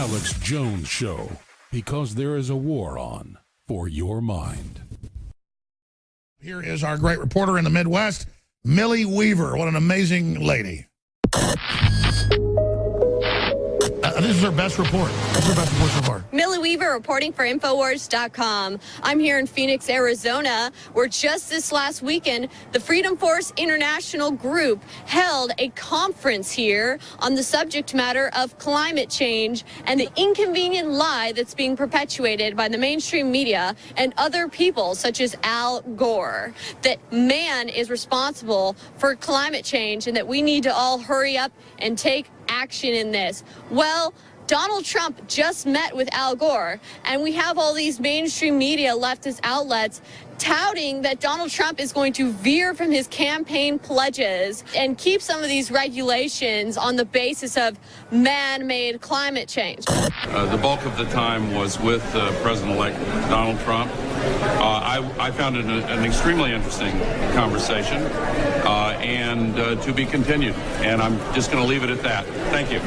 Alex Jones Show, because there is a war on for your mind. Here is our great reporter in the Midwest, Millie Weaver. What an amazing lady. This is her best report. This is her best report so far. Millie Weaver reporting for Infowars.com. I'm here in Phoenix, Arizona, where just this last weekend, the Freedom Force International Group held a conference here on the subject matter of climate change and the inconvenient lie that's being perpetuated by the mainstream media and other people, such as Al Gore, that man is responsible for climate change and that we need to all hurry up and take action in this. Well, Donald Trump just met with Al Gore, and we have all these mainstream media leftist outlets touting that Donald Trump is going to veer from his campaign pledges and keep some of these regulations on the basis of man-made climate change. The bulk of the time was with President-elect Donald Trump. I found it an extremely interesting conversation and to be continued. And I'm just going to leave it at that. Thank you.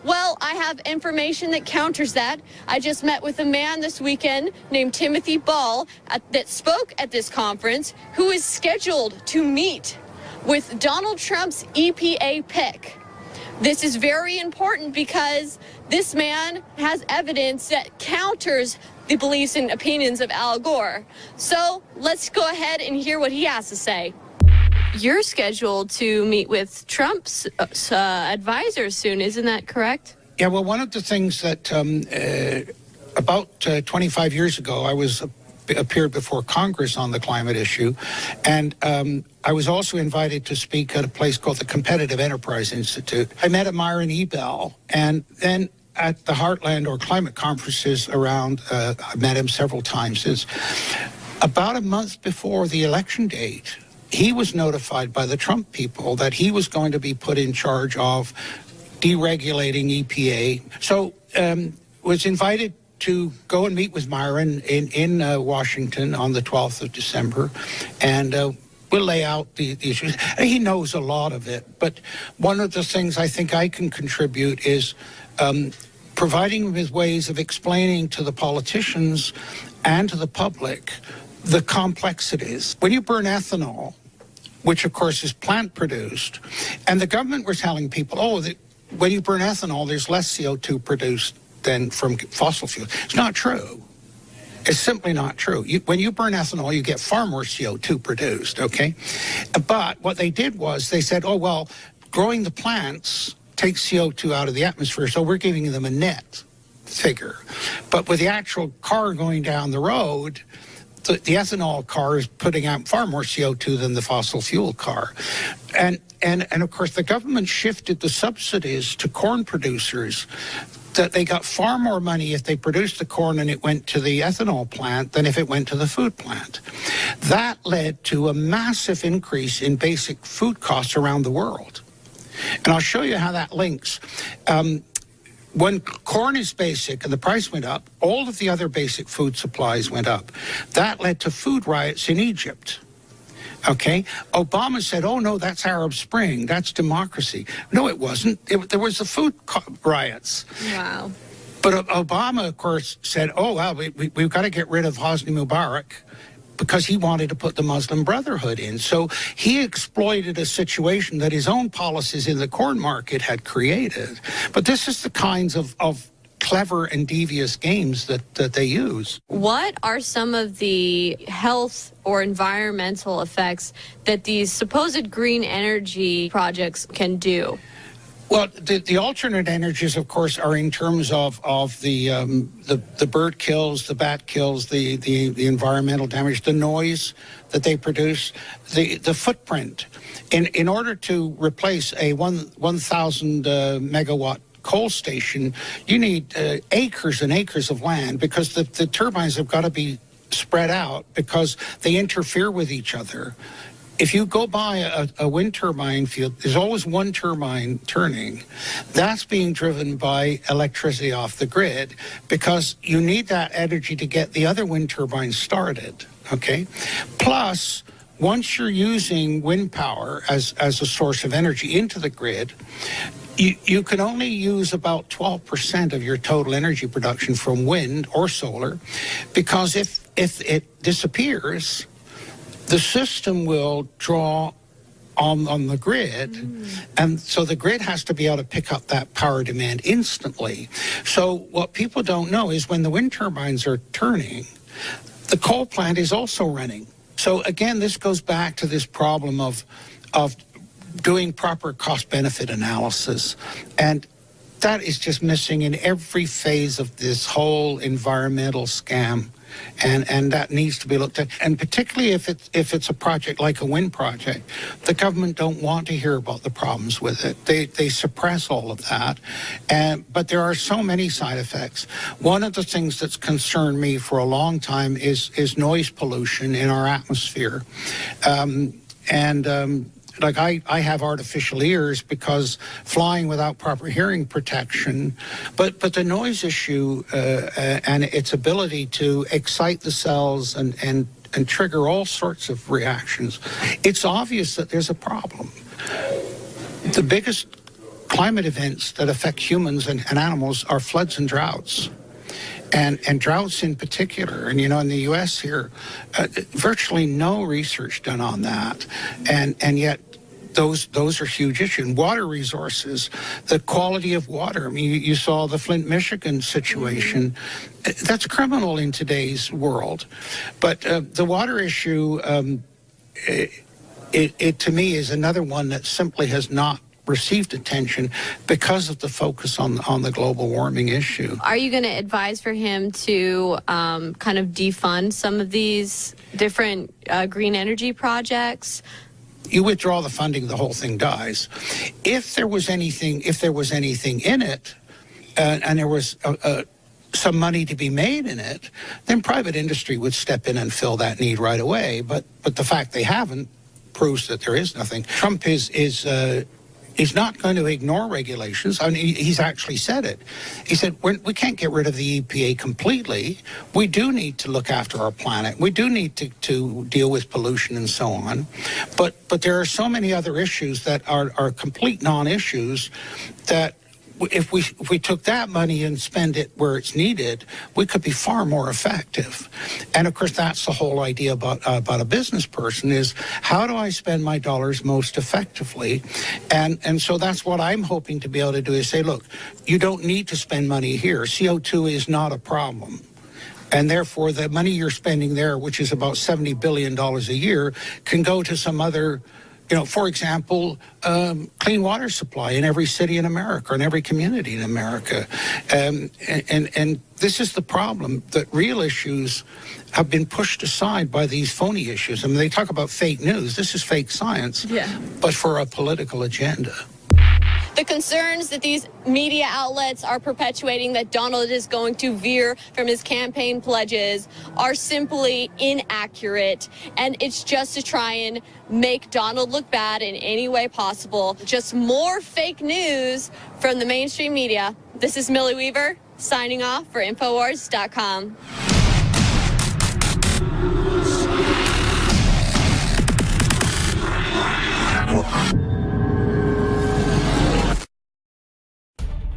Well, I have information that counters that. I just met with a man this weekend named Timothy Ball that spoke at this conference, who is scheduled to meet with Donald Trump's EPA pick. This is very important because this man has evidence that counters the beliefs and opinions of Al Gore. So let's go ahead and hear what he has to say. You're scheduled to meet with Trump's advisors soon, isn't that correct? Yeah, well, one of the things that about 25 years ago, I appeared before Congress on the climate issue, and I was also invited to speak at a place called the Competitive Enterprise Institute. I met a Myron Ebell, and then at the Heartland or climate conferences around, I met him several times. Since about a month before the election date, he was notified by the Trump people that he was going to be put in charge of deregulating EPA. So was invited to go and meet with Myron in Washington on the 12th of December, and we'll lay out the issues. He knows a lot of it, but one of the things I think I can contribute is providing him with ways of explaining to the politicians and to the public the complexities. When you burn ethanol, which of course is plant produced, and the government were telling people, when you burn ethanol, there's less CO2 produced than from fossil fuels. It's not true. It's simply not true. When you burn ethanol, you get far more CO2 produced, okay? But what they did was they said, growing the plants takes CO2 out of the atmosphere, so we're giving them a net figure. But with the actual car going down the road, the ethanol car is putting out far more CO2 than the fossil fuel car. And of course, the government shifted the subsidies to corn producers, that they got far more money if they produced the corn and it went to the ethanol plant than if it went to the food plant. That led to a massive increase in basic food costs around the world. And I'll show you how that links. When corn is basic and the price went up, all of the other basic food supplies went up. That led to food riots in Egypt. Okay? Obama said, no, that's Arab Spring. That's democracy. No, it wasn't. There was the food riots. Wow. But Obama, of course, said, we've got to get rid of Hosni Mubarak, because he wanted to put the Muslim Brotherhood in. So he exploited a situation that his own policies in the corn market had created. But this is the kinds of clever and devious games that they use. What are some of the health or environmental effects that these supposed green energy projects can do? Well, the alternate energies, of course, are in terms of the bird kills, the bat kills, the environmental damage, the noise that they produce, the footprint. In order to replace a 1,000 megawatt coal station, you need acres and acres of land, because the turbines have got to be spread out because they interfere with each other. If you go by a wind turbine field, there's always one turbine turning. That's being driven by electricity off the grid, because you need that energy to get the other wind turbines started, okay? Plus, once you're using wind power as a source of energy into the grid, You can only use about 12% of your total energy production from wind or solar, because if it disappears, the system will draw on the grid, and so the grid has to be able to pick up that power demand instantly. So what people don't know is when the wind turbines are turning, the coal plant is also running. So again, this goes back to this problem of doing proper cost-benefit analysis, and that is just missing in every phase of this whole environmental scam. And that needs to be looked at. And particularly if it's a project like a wind project, the government don't want to hear about the problems with it. They suppress all of that. But there are so many side effects. One of the things that's concerned me for a long time is noise pollution in our atmosphere. Like I have artificial ears because flying without proper hearing protection, but the noise issue and its ability to excite the cells and trigger all sorts of reactions, it's obvious that there's a problem. The biggest climate events that affect humans and animals are floods and droughts. And droughts in particular, and in the U.S. here, virtually no research done on that, and yet those are huge issues. And water resources, the quality of water. I mean, you saw the Flint, Michigan situation. That's criminal in today's world. But the water issue, it to me is another one that simply has not received attention because of the focus on the global warming issue. Are you going to advise for him to kind of defund some of these different green energy projects? You withdraw the funding, the whole thing dies. If there was anything in it, and there was some money to be made in it, then private industry would step in and fill that need right away. But the fact they haven't proves that there is nothing. Trump is not going to ignore regulations. I mean, he's actually said it. He said, we can't get rid of the EPA completely. We do need to look after our planet. We do need to deal with pollution and so on. But there are so many other issues that are complete non-issues that if we took that money and spend it where it's needed, we could be far more effective. And of course, that's the whole idea about a business person is how do I spend my dollars most effectively? And so that's what I'm hoping to be able to do is say, look, you don't need to spend money here. CO2 is not a problem. And therefore, the money you're spending there, which is about $70 billion a year, can go to some other, for example, clean water supply in every city in America, in every community in America. And this is the problem, that real issues have been pushed aside by these phony issues. I mean, they talk about fake news. This is fake science, but for a political agenda. The concerns that these media outlets are perpetuating that Donald is going to veer from his campaign pledges are simply inaccurate, and it's just to try and make Donald look bad in any way possible. Just more fake news from the mainstream media. This is Millie Weaver signing off for Infowars.com.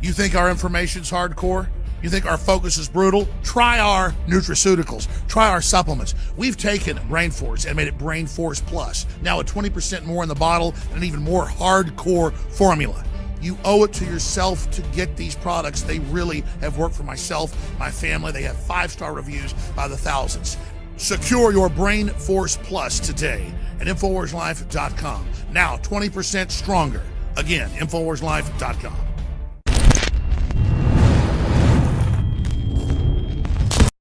You think our information's hardcore? You think our focus is brutal? Try our nutraceuticals. Try our supplements. We've taken Brain Force and made it Brain Force Plus. Now with 20% more in the bottle and an even more hardcore formula. You owe it to yourself to get these products. They really have worked for myself, my family. They have 5-star reviews by the thousands. Secure your Brain Force Plus today at InfoWarsLife.com. Now 20% stronger. Again, InfoWarsLife.com.